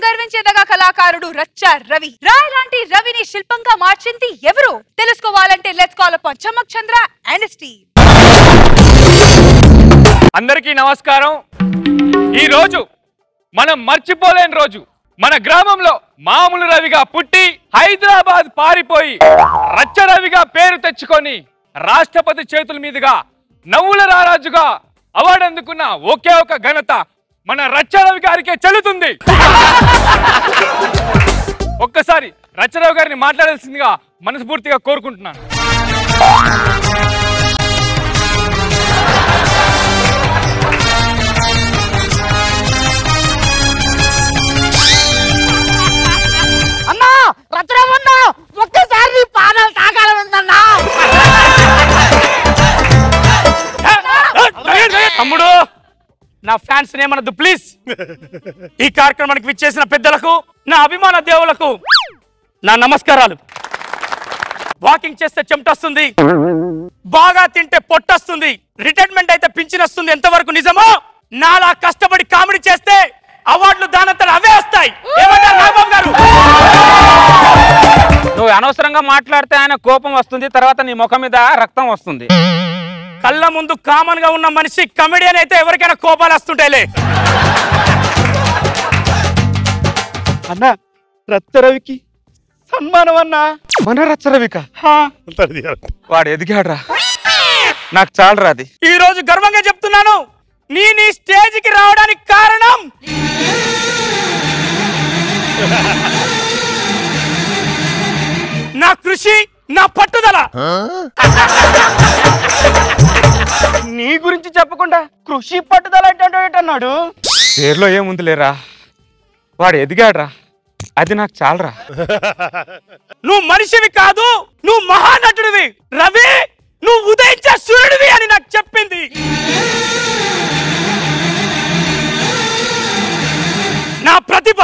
గర్వించేదగా కళాకారుడు రచ్చ రవి. రాయలాంటి రవిని శిల్పంగా మార్చింది ఎవరు తెలుసుకోవాలంటే let's call upon Chamak Chandra and team. అందరికీ నమస్కారం. ఈ రోజు మనం మర్చిపోలేని రోజు. మన గ్రామంలో మామూలు రవిగా పుట్టి హైదరాబాద్ పారిపోయి రచ్చ రవిగా పేరు తెచ్చుకొని రాష్ట్రపతి చేతుల మీదుగా నవ్వుల రారాజుగా అవార్డు అందుకున్న ఒకే ఒక ఘనత మన రచ్చ రవి గారికే చెల్లుతుంది. ఒక్కసారి రచ్చరావు గారిని మాట్లాడాల్సిందిగా మనస్ఫూర్తిగా కోరుకుంటున్నాను. అన్నా రచ్చరామన్నా ఒక్కసారి పాదాలు తాకాలనుందన్నా. తమ్ముడు నా ఫ్యాన్స్ ఏమనద్దు ప్లీజ్. ఈ కార్యక్రమానికి విచ్చేసిన పెద్దలకు నా అభిమాన దేవులకు నా నమస్కారాలు. వాకింగ్ చేస్తే చెమటొస్తుంది, బాగా తింటే పొట్టొస్తుంది, రిటైర్మెంట్ అయితే పింఛన్ వస్తుంది. ఎంతవరకు నిజమో నాలా కష్టపడి కామెడీ చేస్తే అవార్డులు దానంతట అవే వస్తాయి. ఏమంటారు నాగబాబు గారు? నువ్వు అనవసరంగా మాట్లాడితే ఆయన కోపం వస్తుంది, తర్వాత నీ ముఖం మీద రక్తం వస్తుంది. కళ్ళ ముందు కామన్ గా ఉన్న మనిషి కమెడియన్ అయితే ఎవరికైనా కోపాలు వస్తుంటాయిలే. అన్నా రచ్చరవికి సన్మానం అన్నా. మన రచ్చరవిక వాడు ఎదిగాడ్రా, నాకు చాలరా అది. ఈ రోజు గర్వంగా చెప్తున్నాను, నీ స్టేజ్ కి రావడానికి కారణం నా కృషి, నా పట్టుదల. నీ గురించి చెప్పకుండా కృషి పట్టుదల అన్నాడు. పేర్లో ఏముంది లేరా, వాడు ఎదిగాడ్రా, అది నాకు చాలరా. నువ్వు మనిషివి కాదు, నువ్వు మహానటుడివి రవి, నువ్వు ఉదయించే సూర్యుడివి అని నాకు చెప్పింది. నా ప్రతిభ.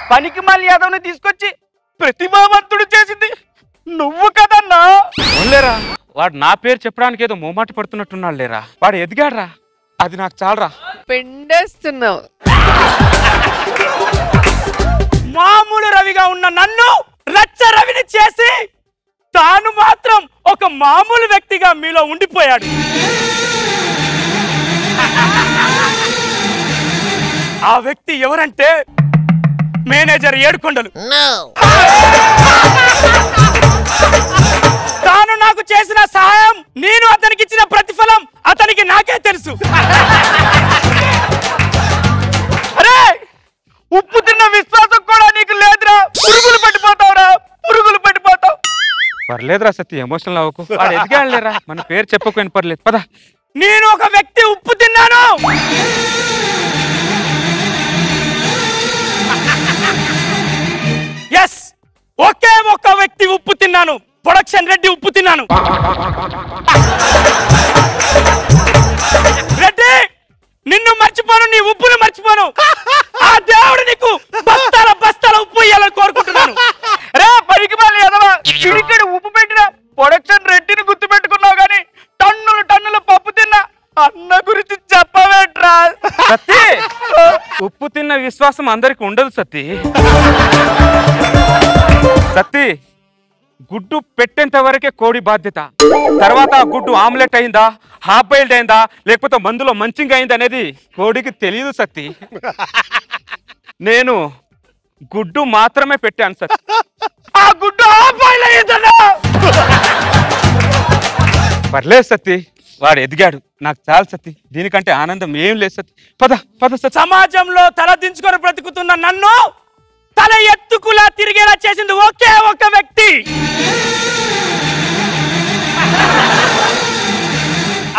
పనికి మళ్ళీ యాదవ్ని తీసుకొచ్చి ప్రతిభావంతుడు చేసింది నువ్వు కదన్నా. లేరా, వాడు నా పేరు చెప్పడానికి ఏదో మోమాట పడుతున్నట్టున్నాడు లేరా. వాడు ఎదిగాడ్రా, అది నాకు చాలరా. పిండేస్తున్నావు. మామూలు రవిగా ఉన్న నన్ను రచ్చ రవిని చేసి తాను మాత్రం ఒక మామూలు వ్యక్తిగా మీలో ఉండిపోయాడు. ఆ వ్యక్తి ఎవరంటే మేనేజర్ ఏడుకొండలు. తాను నాకు చేసిన సహాయం, నేను అతనికి ఇచ్చిన ప్రతిఫలం అతనికి నాకే తెలుసు. అరే, ఉప్పు తిన్న విశ్వాసం కూడా నీకు లేదురా. పురుగులు పట్టిపోతావురా, పురుగులు పట్టిపోతావు. పర్లేదురా సత్య, ఎమోషనల్ అవ్వకు. వాడు ఎదిగాడు లేరా, మన పేరు చెప్పకపోయిన పర్లేదు పద. నేను ఒక వ్యక్తి ఉప్పు తిన్నాను. ఎస్, ఒకే ఒక వ్యక్తి ఉప్పు తిన్నాను. ప్రొడక్షన్ రెడ్డి ఉప్పు తిన్నాను. రెడ్డి, నిన్ను మర్చిపోను, నీ ఉప్పును మర్చిపోను. ఆ దేవుడు నీకు బస్తాల బస్తాల ఉప్పు ఇయ్యాలని కోరుకుంటున్నాను. రే పనికి మళ్ళీ ఎదవా, చిడికెడు ఉప్పు పెట్టిన ప్రొడక్షన్ రెడ్డిని గుర్తు పెట్టుకున్నావు గానీ టన్నులు టన్నుల పప్పు తిన్నా అన్న గురించి చెప్పవేట్రా. సత్తి, ఉప్పు తిన్న విశ్వాసం అందరికి ఉండదు సత్తి. సత్తి, గుడ్డు పెట్టేంత వరకే కోడి బాధ్యత. తర్వాత ఆ గుడ్డు ఆమ్లెట్ అయిందా, హాఫ్ బాయిల్డ్ అయిందా, లేకపోతే మందులో మంచింగ్ అయింది అనేది కోడికి తెలియదు సత్తి. నేను గుడ్డు మాత్రమే పెట్టాను సత్తి. ఆ గుడ్డు హాఫ్ బాయిల్ అయ్యిందన్నా. పర్లేదు సత్తి, వాడు ఎదిగాడు, నాకు చాలు సత్తి. దీనికంటే ఆనందం ఏం లేదు సత్తి. పద పద సత్తి. సమాజంలో తల దించుకొని బ్రతుకుతున్న నన్ను తల ఎత్తుకులా తిరిగేలా చేసింది ఒకే ఒక వ్యక్తి.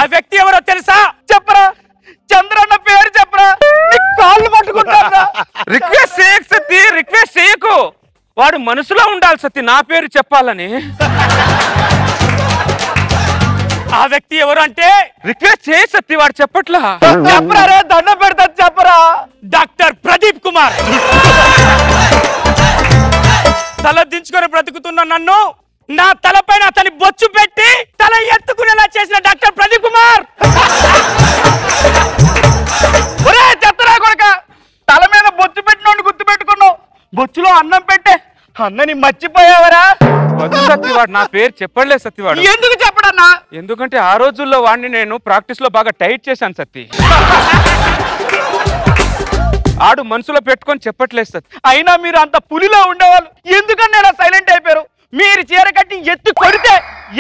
ఆ వ్యక్తి ఎవరో తెలుసా? చెప్పరా, చంద్రన్న పేరు చెప్పరా, కాళ్ళు పట్టుకుంటా. రిక్వెస్ట్ చేయకు సత్తి, రిక్వెస్ట్ చేయకు. వాడు మనసులో ఉండాలి సత్తి నా పేరు చెప్పాలని. ఆ వ్యక్తి ఎవరు అంటే రిక్వెస్ట్ చేయి సత్తి, వాడు చెప్పట్లా. చెప్పరా రే, దండం పెడతా చెప్పరా. డాక్టర్ ప్రదీప్ కుమార్. తల దించుకొని బ్రతుకుతున్న నన్ను నా తలపైన అతని బొచ్చు పెట్టి తల ఎత్తుకునేలా చేసిన డాక్టర్ ప్రదీప్ కుమార్. బొచ్చులో అన్నం పెట్టే అన్నని మర్చిపోయావరా? వద్దు సత్తివాడు, నా పేరు చెప్పలే సత్తివాడు. ఎందుకు చెప్పడన్నా? ఎందుకంటే ఆ రోజుల్లో వాడిని నేను ప్రాక్టీస్ లో బాగా టైట్ చేశాను సత్తి. ఆడు మనసులో పెట్టుకొని చెప్పట్లేదు సత్తి. అయినా మీరు అంత పులిలో ఉండేవాళ్ళు ఎందుకన్నా ఇలా సైలెంట్ అయిపోయారు? మీరు చీర కట్టి ఎత్తి కొడితే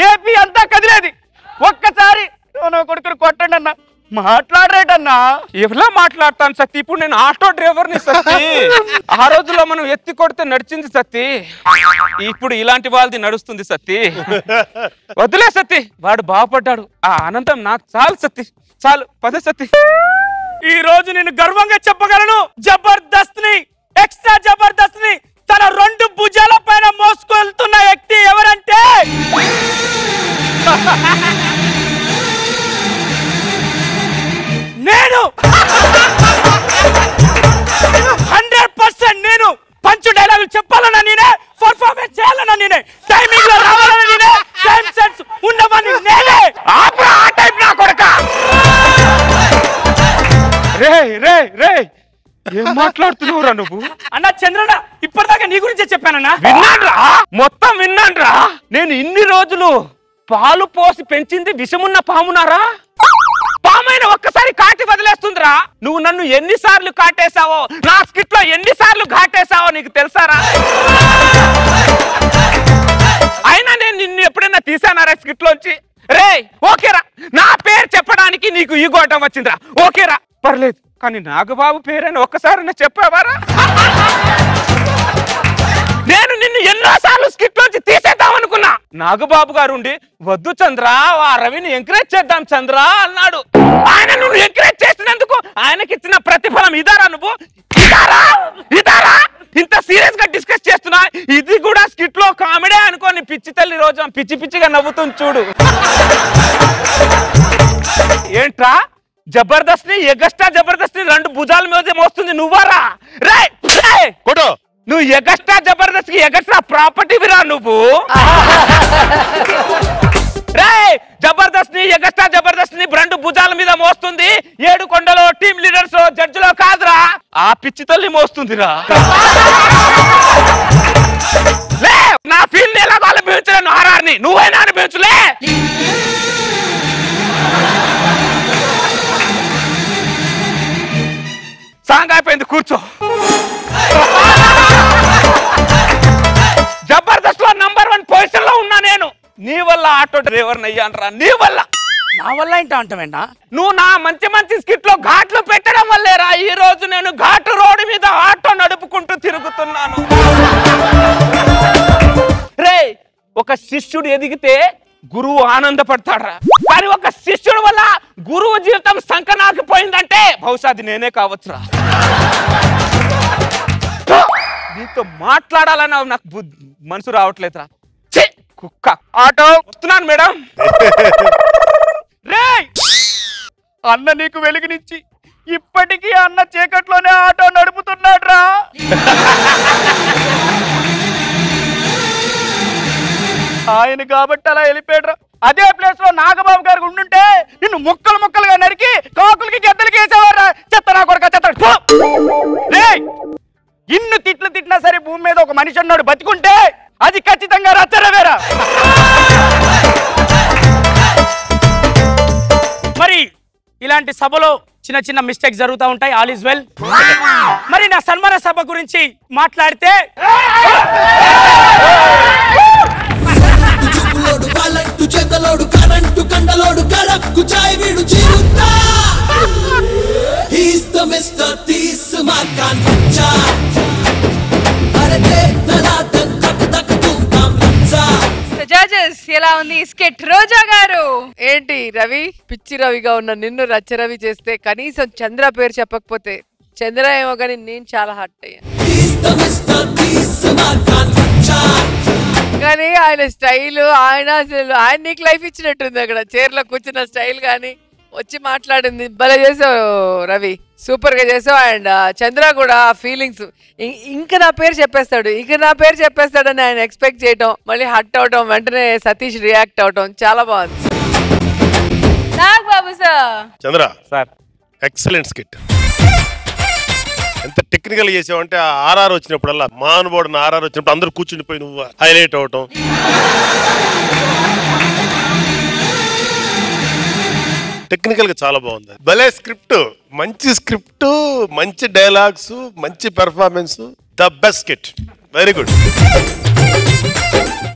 ఏపీ అంతా కదిలేది. ఒక్కసారి కొడుకుని కొట్టండి అన్న. మాట్లాడరేటన్నా? ఎలా మాట్లాడతాను సత్తి? ఇప్పుడు నేను ఆటో డ్రైవర్ని సత్తి. ఆ రోజుల్లో మనం ఎత్తి కొడితే నడిచింది సత్తి, ఇప్పుడు ఇలాంటి వాళ్ళది నడుస్తుంది సత్తి. వదిలే సత్తి, వాడు బాగుపడ్డాడు, ఆ ఆనందం నాకు చాలు సత్తి, చాలు. పద సత్తి. ఈ రోజు నేను గర్వంగా చెప్పగలను, జబర్దస్త్ ని, ఎక్స్ట్రా జబర్దస్త్ ని తన 2 భుజాల పైన మోసుకెళ్తున్న వ్యక్తి ఎవరంటే నేను. 100% నేను పంచు డైలాగులు చెప్పాలన్నా నేనే, పర్ఫార్మెన్స్ చేయాలన్నా నేనే, టైమింగ్ లో రావాలన్నా నేనే, టైం సెన్స్ ఉన్నవని నేనే. ఆపురా ఆ టైప్ నా కొడకా. రే రే రే, ఏం మాట్లాడుతున్నావురా నువ్వు? అన్న చంద్రన్న, ఇప్పటిదాకా నీ గురించే చెప్పానన్నా. విన్నాన్రా, మొత్తం విన్నాన్రా. నేను ఇన్ని రోజులు పాలు పోసి పెంచింది విషమున్న పామునారా? పామైన ఒక్కసారి కాటి వదిలేస్తుందిరా. నువ్వు నన్ను ఎన్నిసార్లు కాటేశావో, నా స్కిట్ లో ఎన్నిసార్లు ఘాటేశావో నీకు తెలుసారా? అయినా నేను నిన్ను ఎప్పుడైనా తీసానారా స్కిట్ లోంచి? రే ఓకేరా, నా పేరు చెప్పడానికి నీకు ఈ గోటం వచ్చిందిరా, ఓకేరా పర్లేదు. కానీ నాగబాబు పేరని ఒక్కసారి చెప్పావారా? నేను నిన్ను ఎన్నోసార్లు స్కిట్ లోంచి తీసేద్దాం అనుకున్నా. నాగబాబు గారు ఉండి వద్దు చంద్ర, ఆ రవిని ఎంకరేజ్ చేద్దాం చంద్ర అన్నాడు. ఆయన నువ్వు ఎంకరేజ్ చేసినందుకు ఆయనకి ఇచ్చిన ప్రతిఫలం ఇదారా? నువ్వు ఇదారా? ఇంత సీరియస్ గా డిస్కస్ చేస్తున్నా, ఇది కూడా స్కిట్ లో కామెడీ అనుకోని పిచ్చి తల్లి రోజు పిచ్చి పిచ్చిగా నవ్వుతుంది చూడు. ఏంట్రా జబర్దస్త్ ని, ఎగస్ట్రా జబర్దస్త్ ని 2 భుజాల మీద మోస్తుంది నువ్వారా? రే నువ్వు ఎగస్ట్రా జబర్దస్త్ కి ఎగస్ట్రా ప్రాపర్టీ విరా నువ్వు. రే జబర్దస్త్ ని, ఎగస్ట్రా జబర్దస్త్ ని 2 భుజాల మీద మోస్తుంది 7 కొండలో టీమ్ లీడర్స్ జడ్జిలో కాదురా, ఆ పిచ్చి తల్లి మోస్తుందిరా. లే నా ఫీల్డ్ ఎలాగో అనుభవించలేను, ఆర్ఆర్ని నువ్వైనా అనుభవించులే. సాంగ్ అయిపోయింది, కూర్చో. జబర్దస్త్ లో నంబర్ 1 పొజిషన్ లో ఉన్నా నేను. నీ వల్ల ఆటో డ్రైవర్ అయ్యానరా, నీ వల్ల. నా వల్ల ఏంటో అంటావేంటా? నువ్వు నా మంచి మంచి స్కిట్ లో ఘాట్లు పెట్టడం వల్లేరా ఈ రోజు నేను ఘాటు రోడ్డు మీద ఆటో నడుపుకుంటూ తిరుగుతున్నాను. రే ఒక శిష్యుడు ఎదిగితే గురువు ఆనందపడతాడరా, కానీ ఒక శిష్యుడు వల్ల గురువు జీవితం సంకనాకిపోయిందంటే బహుశా అది నేనే కావచ్చురా. నీతో మాట్లాడాలని నాకు మనసు రావట్లేదురా. కుక్క ఆటో వస్తున్నాను మేడం. రే అన్న నీకు వెలుగునిచ్చి ఇప్పటికీ అన్న చీకట్లోనే ఆటో నడుపుతున్నాడు రా. ఆయన కాబట్టి అలా వెళ్ళిపోయాడు. అదే ప్లేస్ లో నాగబాబు గారు ఉండుంటే నిన్ను ముక్కలు ముక్కలుగా నరికి కాకులకి గద్దలకి వేసేవారా. చెత్త నా కొడుక చెత్త. ఇన్ని తిట్లు తిట్టినా సరే భూమి మీద ఒక మనిషి ఉన్నాడు బతికుంటే అది ఖచ్చితంగా రచ్చరవేరా. మరి ఇలాంటి సభలో చిన్న చిన్న మిస్టేక్స్ జరుగుతూ ఉంటాయి. All is well. మరి నా సన్మాన సభ గురించి మాట్లాడితే జడ్జెస్ ఎలా ఉంది స్కిట్? రోజా గారు ఏంటి రవి, పిచ్చి రవిగా ఉన్న నిన్ను రచ్చ రవి చేస్తే కనీసం చంద్ర పేరు చెప్పకపోతే, చంద్ర ఏమో కానీ నేను చాలా హర్ట్ అయ్యాను. కానీ ఆయన స్టైల్, ఆయన నీకు లైఫ్ ఇచ్చినట్టుంది అక్కడ చైర్లో కూర్చున్న స్టైల్ కానీ వచ్చి మాట్లాడింది భలే చేసావు రవి, సూపర్ గా చేసావు. అండ్ చంద్ర కూడా ఫీలింగ్స్ ఇంకా నా పేరు చెప్పేస్తాడని ఆయన ఎక్స్పెక్ట్ చేయటం, మళ్ళీ హట్ అవటం, వెంటనే సతీష్ రియాక్ట్ అవటం చాలా బాగుంది. నాగబాబు సార్. చంద్ర సార్ ఎక్సలెంట్ స్కిట్. ఎంత టెక్నిక్ టెక్నికల్ చేసావంటే ఆర్ఆర్ వచ్చినప్పుడల్లా మానుబోడిన ఆర్ఆర్ వచ్చినప్పుడు అందరూ కూర్చుండిపోయి నువ్వు హైలైట్ అవటం. టెక్నికల్ గా చాలా బాగుంది. భలే స్క్రిప్ట్, మంచి డైలాగ్స్, మంచి performance, the best kit. Very good.